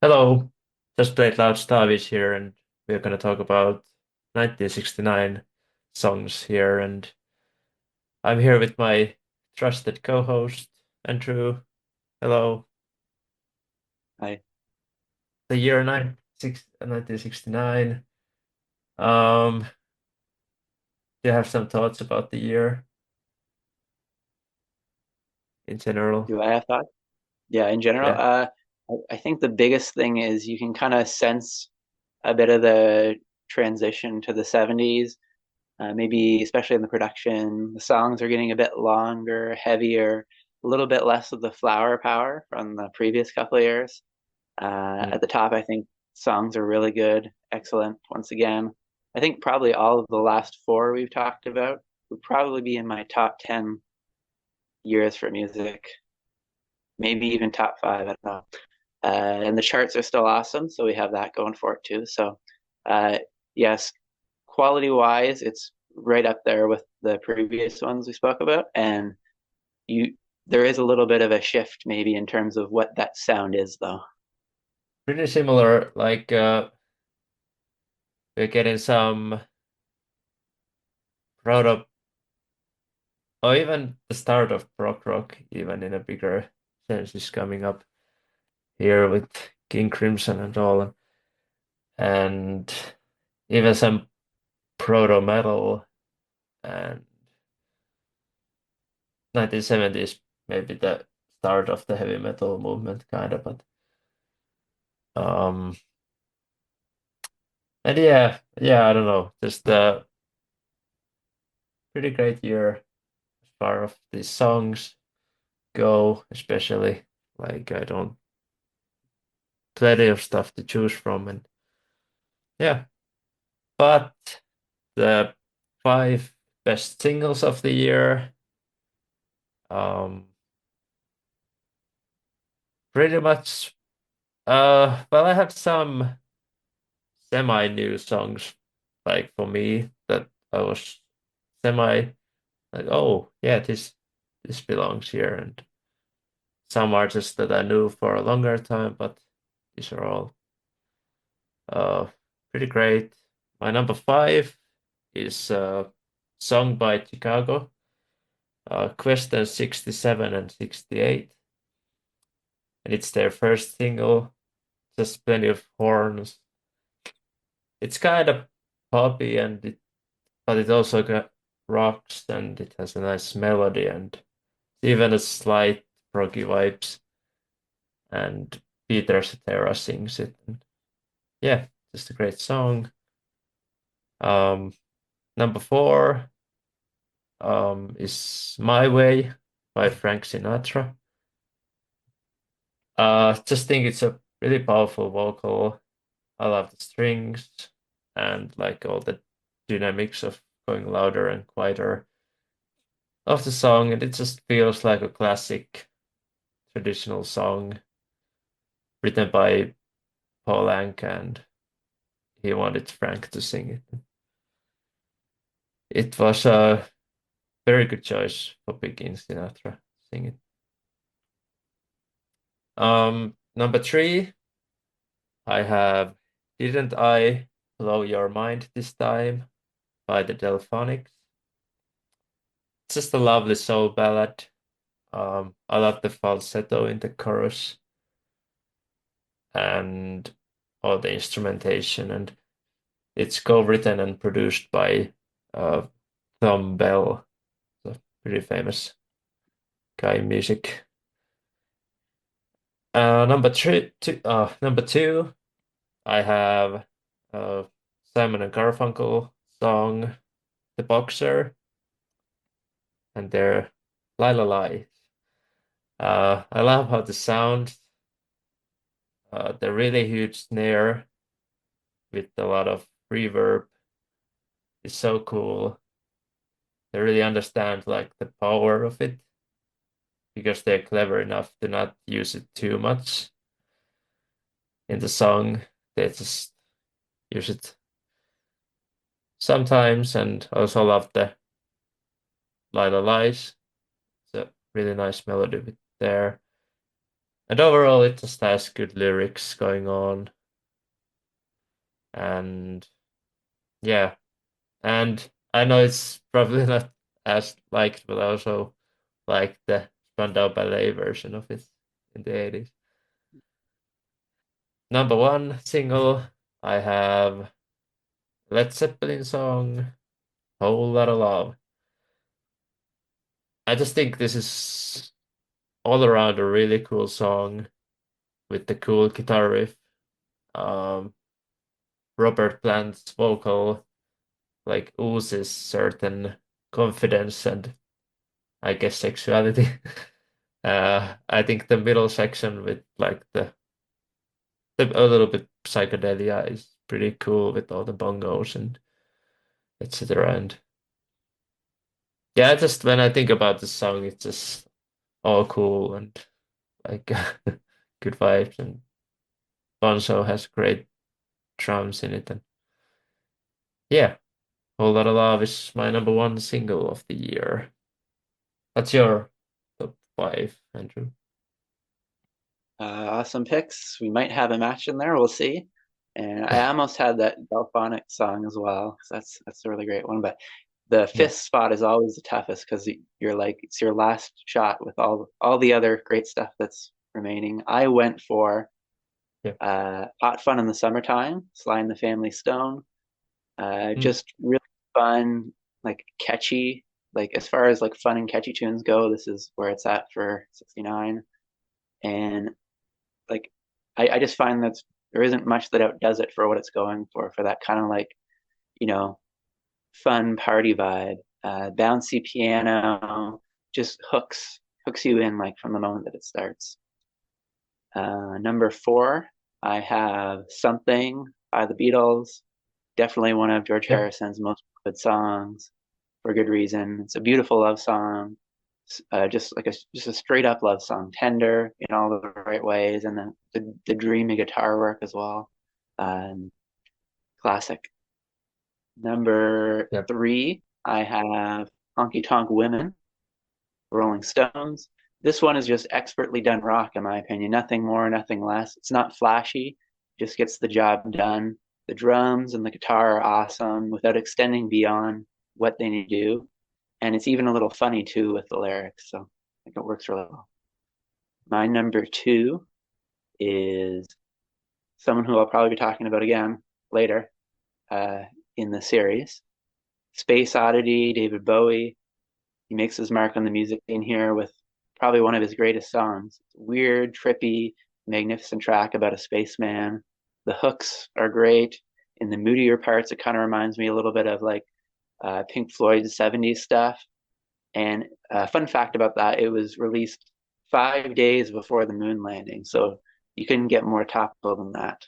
Hello, just played loud Taavi here, and we're going to talk about 1969 songs here. And I'm here with my trusted co-host, Andrew. Hello. I The year 1969. Um, do you have some thoughts about the year in general? do I have thoughts? Yeah, in general, Yeah. I think the biggest thing is you can kind of sense a bit of the transition to the 70s, maybe especially in the production. The songs are getting a bit longer, heavier, a little bit less of the flower power from the previous couple of years. Mm. At the top, I think songs are really good, excellent. Once again, I think probably all of the last four we've talked about would probably be in my top 10 years for music, maybe even top five. I don't know. And the charts are still awesome, so we have that going for it too. So, uh, yes, quality wise, it's right up there with the previous ones we spoke about, and you there is a little bit of a shift maybe in terms of what that sound is, though. Pretty similar, we're getting some proto, or even the start of prog rock, even in a bigger sense, is coming up here with King Crimson and all. And even some proto metal and 1970s maybe the start of the heavy metal movement kind of, but um and yeah, I don't know, just a pretty great year as far as these songs go, especially like I don't plenty of stuff to choose from. And yeah, but the five best singles of the year, um pretty much, well, I have some semi-new songs, like for me, that I was semi like, oh yeah, this belongs here, and some artists that I knew for a longer time, but these are all uh pretty great. My number five is a song by Chicago, Question 67 and 68, and it's their first single, just plenty of horns. It's kind of poppy but it also got rocks, and it has a nice melody and even a slight proggy vibes. And Peter Cetera sings it. And yeah, just a great song. Um, Number four is My Way by Frank Sinatra. Just think it's a really powerful vocal. I love the strings and like all the dynamics of going louder and quieter of the song, and it just feels like a classic traditional song written by Paul Anka, and he wanted Frank to sing it. It was a very good choice for picking Sinatra singing. Number three, I have Didn't I Blow Your Mind This Time by the Delphonics. It's just a lovely soul ballad. I love the falsetto in the chorus and all the instrumentation, and it's co-written and produced by uh, Thom Bell, a pretty famous guy in music. Number two, I have uh, Simon and Garfunkel song "The Boxer" and their "La La La." I love how the sound, the really huge snare with a lot of reverb is so cool. They really understand like the power of it because they're clever enough to not use it too much in the song. They just use it sometimes, and also love the Lila Lies. It's a really nice melody with there. And overall, it just has good lyrics going on, and yeah, and I know it's probably not as liked, but I also like the Spandau Ballet version of it in the 80s. Number one single, I have Led Zeppelin song, Whole Lotta Love. I just think this is all around a really cool song with the cool guitar riff. Um, Robert Plant's vocal like oozes certain confidence and I guess sexuality. I think the middle section with like a little bit psychedelia is pretty cool with all the bongos and etc. And yeah, just when I think about the song, it's just all cool and like good vibes. And Bonzo has great drums in it. And yeah, Whole Lotta Love is my number one single of the year. What's your top five, Andrew? Awesome picks. We might have a match in there. We'll see. And I almost had that Delphonic song as well, 'cause that's a really great one. But the Yeah, fifth spot is always the toughest because you're like it's your last shot with all the other great stuff that's remaining. I went for yeah. Hot Fun in the Summertime, Sly and the Family Stone. Mm, Just really fun, like catchy. Like as far as like fun and catchy tunes go, this is where it's at for 69. And like I just find that there isn't much that outdoes it for what it's going for that kind of like, you know, fun party vibe. Bouncy piano just hooks you in like from the moment that it starts. Number four, I have Something by the Beatles. Definitely one of George yeah. Harrison's most good songs for good reason. It's a beautiful love song, just a straight up love song, tender in all the right ways, and then the dreamy guitar work as well. Um, Classic. Number Yeah. three, I have Honky Tonk Women, Rolling Stones. This one is just expertly done rock, in my opinion. Nothing more, nothing less. It's not flashy, just gets the job done. The drums and the guitar are awesome without extending beyond what they need to do. And it's even a little funny too with the lyrics. So I think it works really well. My number two is someone who I'll probably be talking about again later uh, in the series. Space Oddity, David Bowie. He makes his mark on the music scene here with probably one of his greatest songs. Weird, trippy, magnificent track about a spaceman. The hooks are great. In the moodier parts, it kind of reminds me a little bit of like Pink Floyd's 70s stuff. And fun fact about that, it was released 5 days before the moon landing. So you couldn't get more topical than that.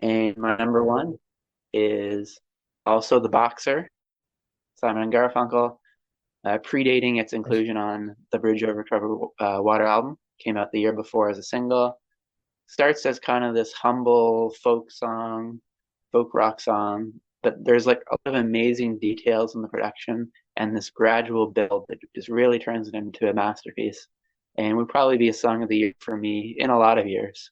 And my number one is also The Boxer, Simon and Garfunkel, predating its Yes. inclusion on the Bridge Over Troubled Water album. Came out the year before as a single. Starts as kind of this humble folk song, folk rock song, but there's like a lot of amazing details in the production and this gradual build that just really turns it into a masterpiece. And would probably be a song of the year for me in a lot of years.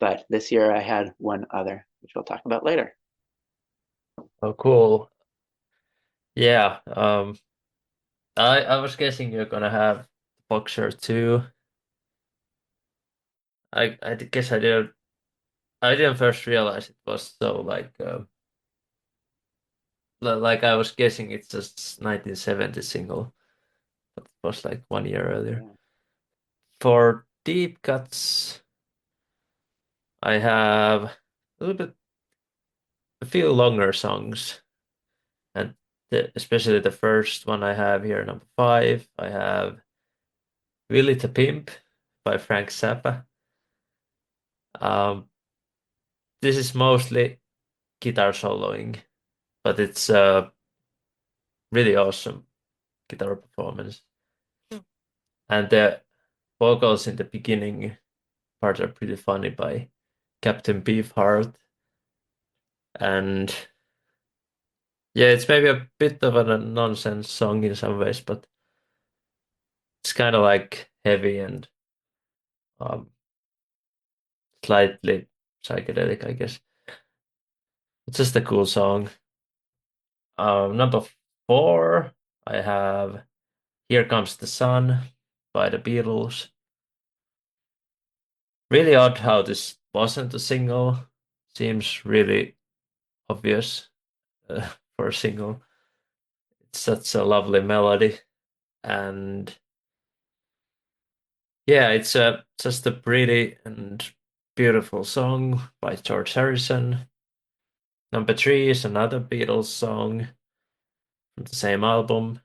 But this year I had one other, which we'll talk about later. Oh, cool. Yeah. I was guessing you're gonna have Boxer too. I guess I didn't first realize it was so like like I was guessing it's just 1970 single, but it was like 1 year earlier. Yeah. For deep cuts, I have a little bit a few longer songs, and especially the first one I have here, number five, I have Willie the Pimp by Frank Zappa. Um, this is mostly guitar soloing, but it's a really awesome guitar performance. And the vocals in the beginning part are pretty funny by Captain Beefheart. And yeah, it's maybe a bit of a nonsense song in some ways, but it's kind of like heavy and Um, Slightly psychedelic, I guess. It's just a cool song. Number four, I have Here Comes the Sun by the Beatles. Really odd how this wasn't a single. Seems really obvious for a single. It's such a lovely melody. And yeah, it's just a pretty and beautiful song by George Harrison. Number three is another Beatles song from the same album,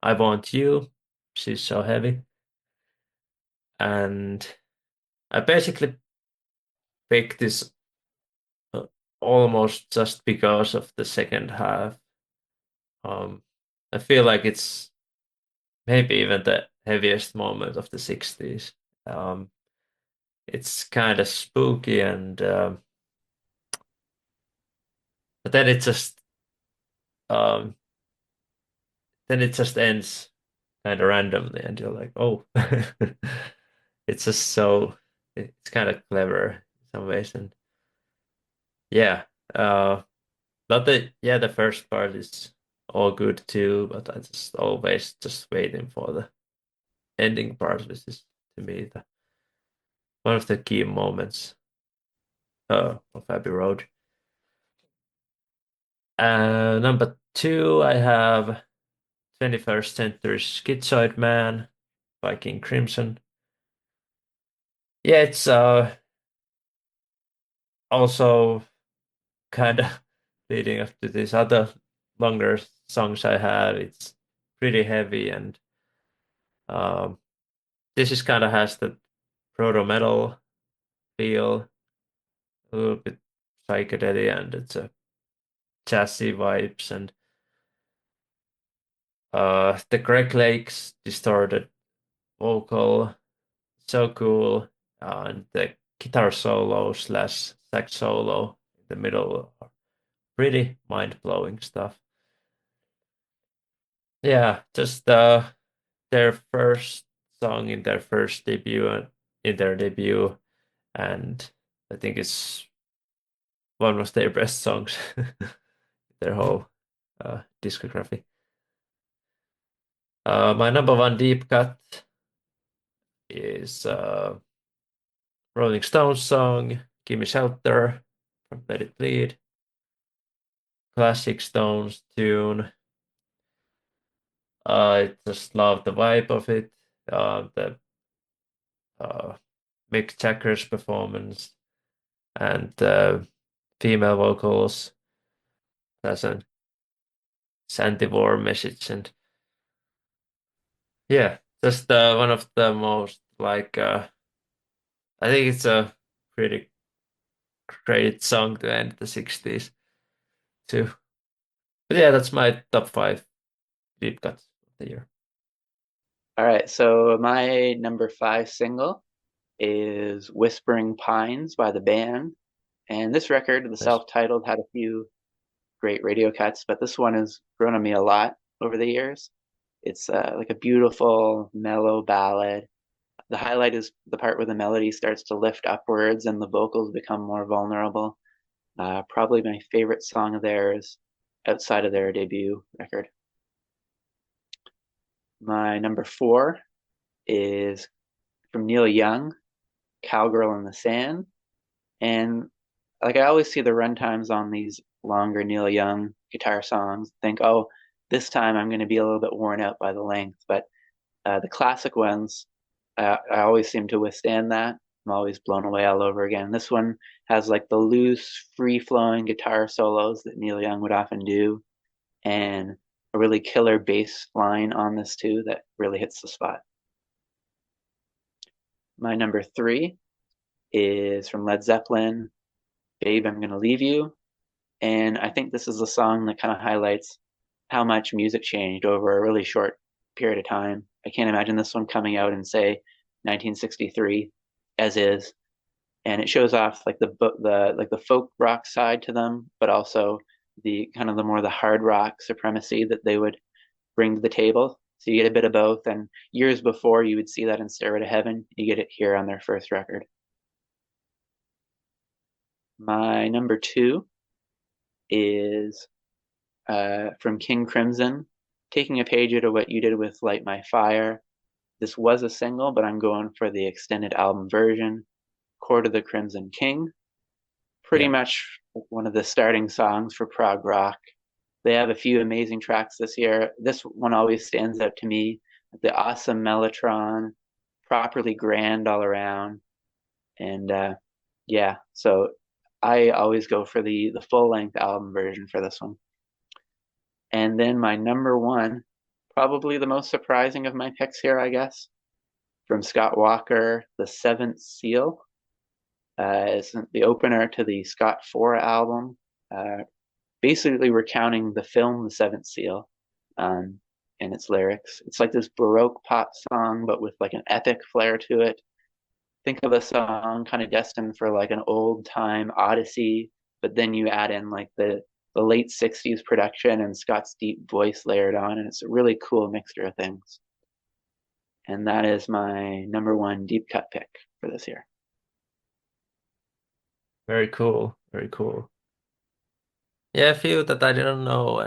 I Want You. She's so heavy. And I basically picked this uh, almost just because of the second half. Um, I feel like it's maybe even the heaviest moment of the 60s. Um, it's kind of spooky and but um, then it just ends kind of randomly, and you're like, oh, it's just so it's kind of clever in some ways, and yeah, uh, not that yeah, the first part is all good too, but I just always just waiting for the ending part, which is to me one of the key moments of Abbey Road. Number two, I have 21st Century Schizoid Man by King Crimson. Yeah, it's also kind of leading up to these other longer songs I have. It's pretty heavy, and um, this is kind of has the proto metal feel, a little bit psychedelic, and it's a jazzy vibes, and the Greg Lake's distorted vocal, so cool, and the guitar solo slash sax solo in the middle, are pretty mind blowing stuff. Yeah, just their first song in their first debut in their debut, and I think it's one of their best songs, their whole discography. My number one deep cut is Rolling Stones song "Give Me Shelter" from Let It Bleed, classic Stones tune. I just love the vibe of it. The uh, Mick Jagger's performance and female vocals. That's an anti-war message, and yeah, just one of the most like I think it's a pretty great song to end the 60s too. But yeah, that's my top five deep cuts of the year. All right, so my number five single is Whispering Pines by the band. And this record, the Yes. self-titled, had a few great radio cuts, but this one has grown on me a lot over the years. It's like a beautiful, mellow ballad. The highlight is the part where the melody starts to lift upwards and the vocals become more vulnerable. Probably my favorite song of theirs outside of their debut record. My number four is from Neil Young, Cowgirl in the Sand. And like I always see the run times on these longer Neil Young guitar songs, think, oh, this time I'm going to be a little bit worn out by the length. But the classic ones, I always seem to withstand that. I'm always blown away all over again. This one has like the loose, free flowing guitar solos that Neil Young would often do, and a really killer bass line on this too that really hits the spot. My number three is from Led Zeppelin, Babe, I'm Gonna Leave You. And I think this is a song that kind of highlights how much music changed over a really short period of time. I can't imagine this one coming out in, say, 1963 as is. And it shows off like the folk rock side to them, but also the kind of the more the hard rock supremacy that they would bring to the table. So you get a bit of both. And years before, you would see that in Stairway to Heaven. You get it here on their first record. My number two is from King Crimson, taking a page out of what you did with Light My Fire. This was a single, but I'm going for the extended album version. Court of the Crimson King. Pretty Yeah. much one of the starting songs for prog rock. They have a few amazing tracks this year. This one always stands out to me. The awesome Mellotron, properly grand all around. And yeah, so I always go for the full length album version for this one. And then my number one, probably the most surprising of my picks here, I guess, from Scott Walker, The Seventh Seal. Is the opener to the Scott 4 album, basically recounting the film The Seventh Seal um, and its lyrics. It's like this Baroque pop song, but with like an epic flair to it. Think of a song kind of destined for like an old time odyssey, but then you add in like the late 60s production and Scott's deep voice layered on, and it's a really cool mixture of things. And that is my number one deep cut pick for this year. Very cool. Very cool. Yeah, a few that I didn't know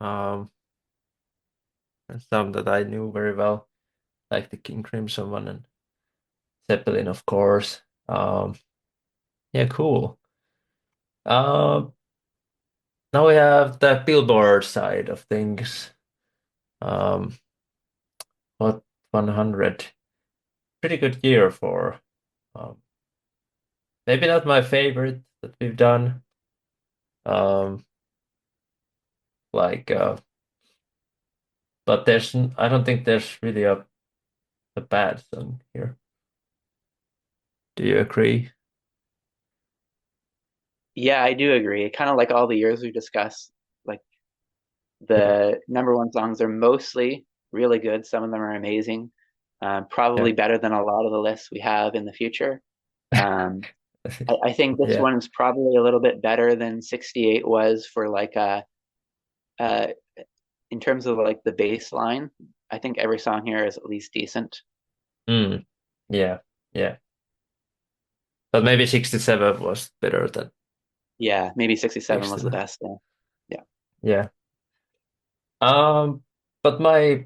um and some that I knew very well, like the King Crimson one and Zeppelin, of course. Yeah, cool. Um, Now we have the Billboard side of things. Um, Hot 100. Pretty good year for um, maybe not my favorite that we've done. Um, like, but I don't think there's really a bad song here. Do you agree? Yeah, I do agree. Kind of like all the years we discussed, like Yeah, the number one songs are mostly really good. Some of them are amazing, yeah, probably better than a lot of the lists we have in the future. Um, I think this yeah. one is probably a little bit better than 68 was for like uh, in terms of like the baseline. I think every song here is at least decent. Mm, yeah, yeah. But maybe 67 was better than Yeah, maybe 67 was the 69. best. Yeah. Yeah. Yeah. Um, but my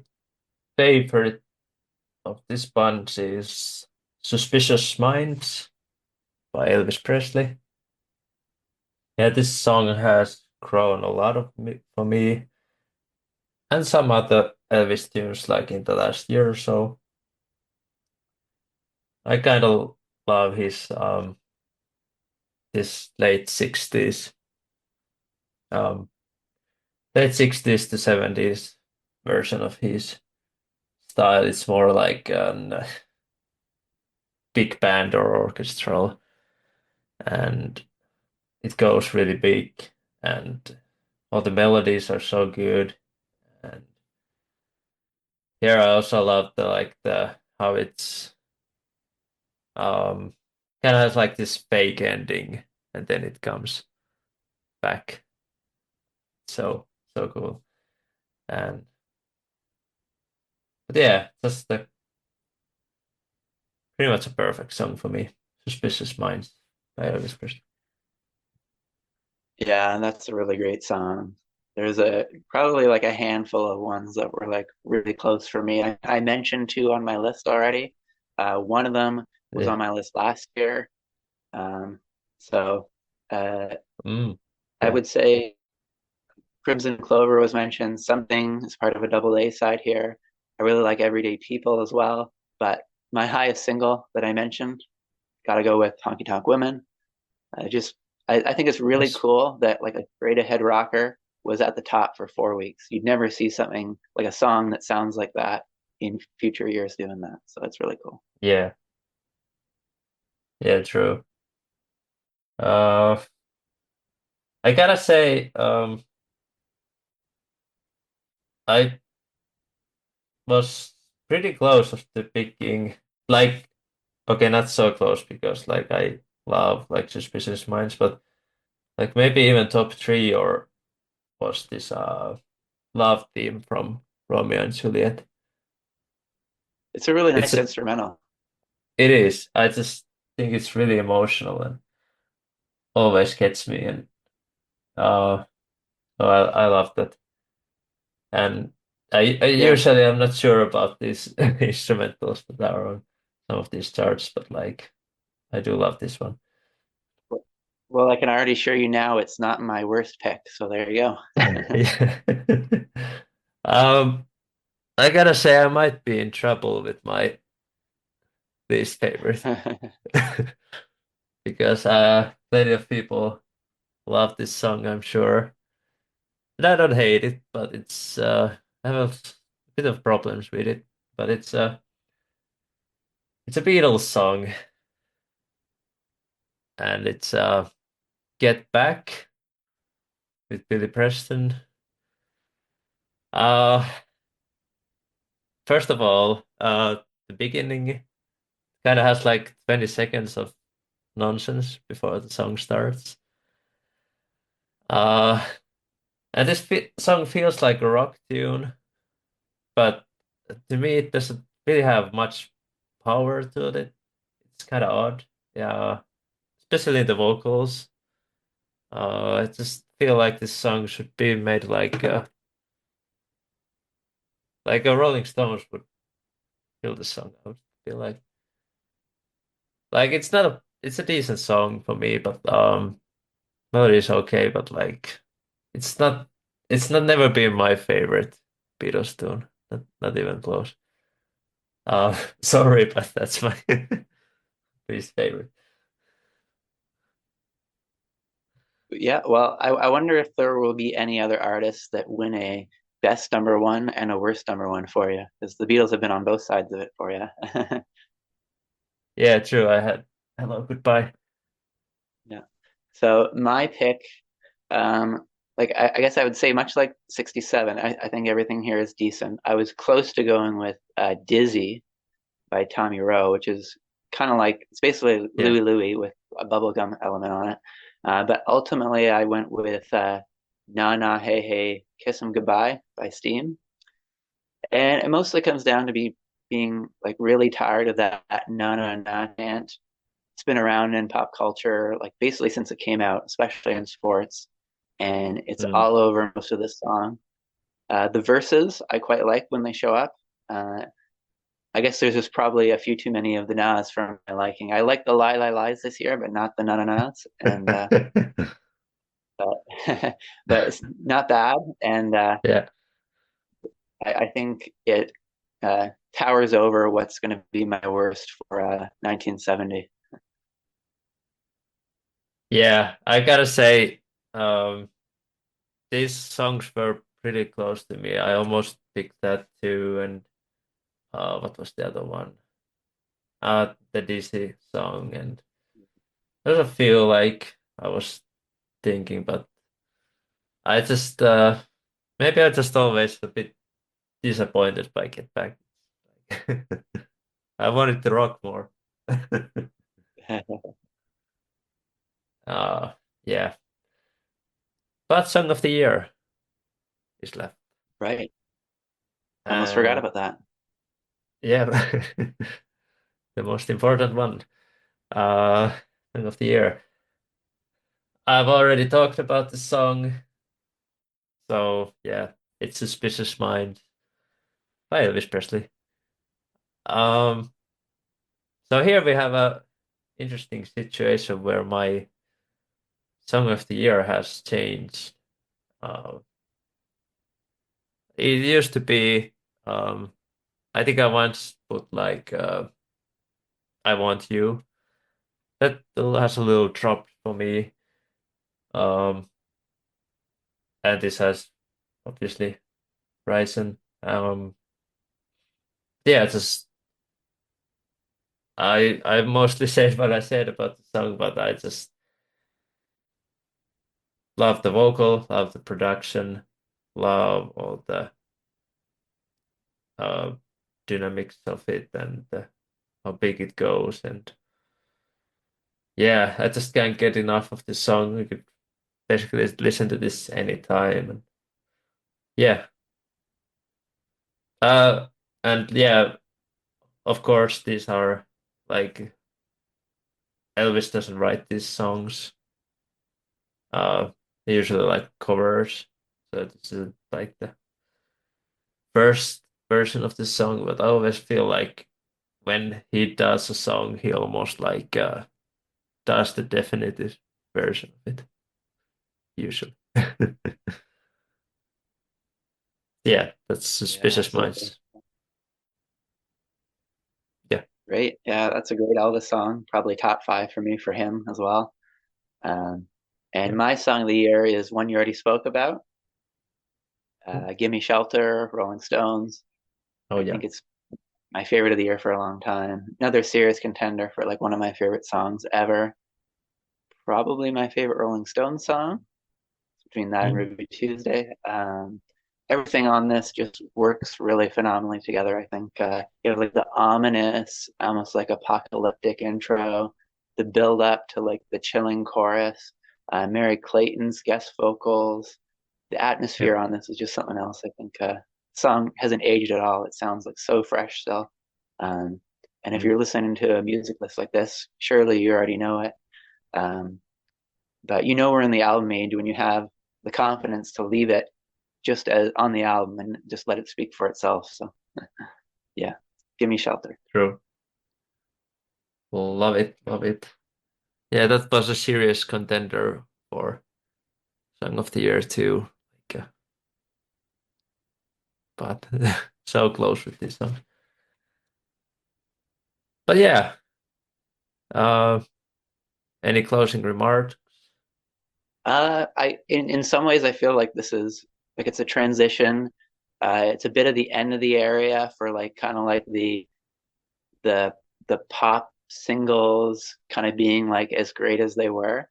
favorite of this bunch is Suspicious Minds by Elvis Presley. Yeah, this song has grown a lot for me and some other Elvis tunes like in the last year or so. I kind of love his um late 60s to 70s version of his style. It's more like an big band or orchestral, and it goes really big, and all the melodies are so good. And here I also love the how it's um kind of has like this fake ending, and then it comes back. So so cool. And but yeah, that's the pretty much a perfect song for me. Suspicious Minds by Elvis Presley. Yeah, and that's a really great song. There's a probably like a handful of ones that were like really close for me. I mentioned two on my list already. One of them was Yeah. on my list last year. Um, so uh, Mm. I Yeah. would say Crimson Clover was mentioned. Something as part of a double A side here. I really like Everyday People as well. But my highest single that I mentioned, gotta go with Honky Tonk Women. I just I think it's really Yes. cool that like a straight ahead rocker was at the top for 4 weeks. You'd never see something like a song that sounds like that in future years doing that. So it's really cool. Yeah. Yeah, true. Uh I gotta say, I was pretty close of the picking. Like, okay, not so close because like I love like Suspicious Minds, but like maybe even top three or was this Love Theme from Romeo and Juliet. It's a really It's nice a, instrumental. it is. I just think it's really emotional and always gets me. And so I love that. And I Yeah. usually I'm not sure about these instrumentals that are on some of these charts, but like I do love this one. Well, I can already assure you now it's not my worst pick. So there you go. Yeah. Um, I gotta say I might be in trouble with my least favorite because plenty of people love this song, I'm sure. And I don't hate it, but I have a bit of problems with it. But it's a Beatles song, and it's Get Back with Billy Preston. Uh First of all, the beginning kind of has like 20 seconds of nonsense before the song starts. Uh and this song feels like a rock tune, but to me it doesn't really have much power to it. It's kind of odd. Yeah, especially the vocals. I just feel like this song should be made like a Rolling Stones would fill the song. I would feel like it's a decent song for me, but melody is okay, but like it's not it's not never been my favorite Beatles tune. Not even close. Sorry, but that's my least favorite. Yeah, well, I wonder if there will be any other artists that win a best number one and a worst number one for you, because the Beatles have been on both sides of it for you. Yeah, true. I had Hello Goodbye. Yeah. So my pick, like I guess I would say much like 67, I think everything here is decent. I was close to going with Dizzy by Tommy Rowe, which is kind of like it's basically Yeah. Louie Louie with a bubblegum element on it. But ultimately, I went with Na Na Hey Hey Kiss 'Em Goodbye by Steam. And it mostly comes down to being like really tired of that na na na chant. It's been around in pop culture, like basically since it came out, especially in sports. And it's Mm. all over most of the song. The verses I quite like when they show up. Uh, I guess there's just probably a few too many of the nas for my liking. I like the lie lie lies this year, but not the na na nas. And but, but it's not bad. And Yeah. I think it towers over what's going to be my worst for 1970. Yeah, I gotta say, um, these songs were pretty close to me. I almost picked that too, and what was the other one? The DC song, and there's a few like I was thinking, but I just maybe I just always a bit disappointed by Get Back. I wanted to rock more. Uh, yeah, but Song of the Year is left, Right. Almost forgot and about that. yeah, the most important one, uh, Song of the Year. I've already talked about the song, so yeah, it's Suspicious Mind by Elvis Presley. Um, so here we have a interesting situation where my Song of the Year has changed. Uh, it used to be, um, I think I once put like I Want You. That has a little drop for me. Um, and this has obviously risen. Yeah, just I mostly said what I said about the song, but I just love the vocal, love the production, love all the uh, dynamics of it and how big it goes. And yeah, I just can't get enough of the song. You could basically listen to this anytime. And yeah, Uh, and yeah, of course, these are like Elvis doesn't write these songs. Uh, they usually like covers. So this is like the first version of the song, but I always feel like when he does a song, he almost like does the definitive version of it, usually. Yeah, that's Yeah, Suspicious absolutely. Minds. Yeah. Great. Yeah, that's a great Elvis song. Probably top five for me for him as well. Um, and Yeah. my song of the year is one you already spoke about, Oh, "Gimme Shelter," Rolling Stones. oh, I yeah. think it's my favorite of the year for a long time. Another serious contender for like one of my favorite songs ever. Probably my favorite Rolling Stones song. Between that and Mm. Ruby Tuesday. Everything on this just works really phenomenally together. I think you have like the ominous, almost like apocalyptic intro, the build up to like the chilling chorus, Mary Clayton's guest vocals. The Yeah. atmosphere on this is just something else. I think the song hasn't aged at all. It sounds like so fresh still. Um, and if Mm. you're listening to a music list like this, surely you already know it. Um, but you know we're in the album age when you have the confidence to leave it just as on the album and just let it speak for itself. So yeah, give me shelter. True. Love it. Love it. Yeah, that was a serious contender for Song of the Year too. Like, but so close with this song. But yeah, uh, any closing remarks? I in some ways I feel like this is like it's a transition. It's a bit of the end of the area for like kind of like the the pop singles kind of being like as great as they were.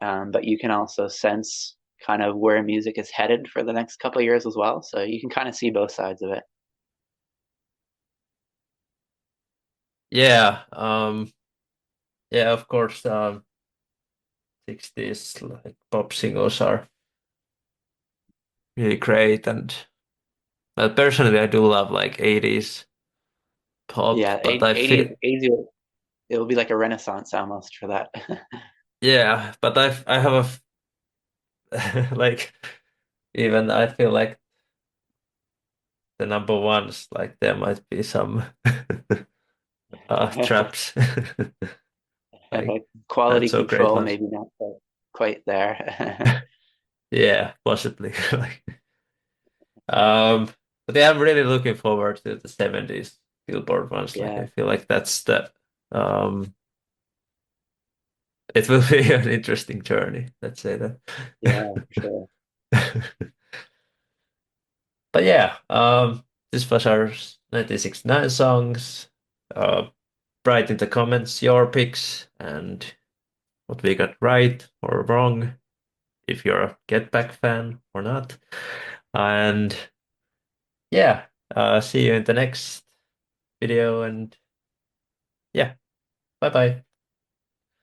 But you can also sense kind of where music is headed for the next couple of years as well. So you can kind of see both sides of it. Yeah, yeah, of course, 60s like pop singles are really great, and personally, I do love like 80s pop, Yeah, but I 80s, feel 80s, it'll be like a renaissance almost for that. yeah, but I have like even I feel like the number ones like there might be some traps like not Quality so great control, ones. maybe not quite there. Yeah, possibly. Like, um, but yeah, I'm really looking forward to the 70s Billboard ones. Like Yeah, I feel like that's the um it will be an interesting journey, let's say yeah, for sure. that. But yeah, this was our 1969 songs. Write in the comments your picks and what we got right or wrong, if you're a Get Back fan or not. And yeah, see you in the next video. And yeah, bye bye.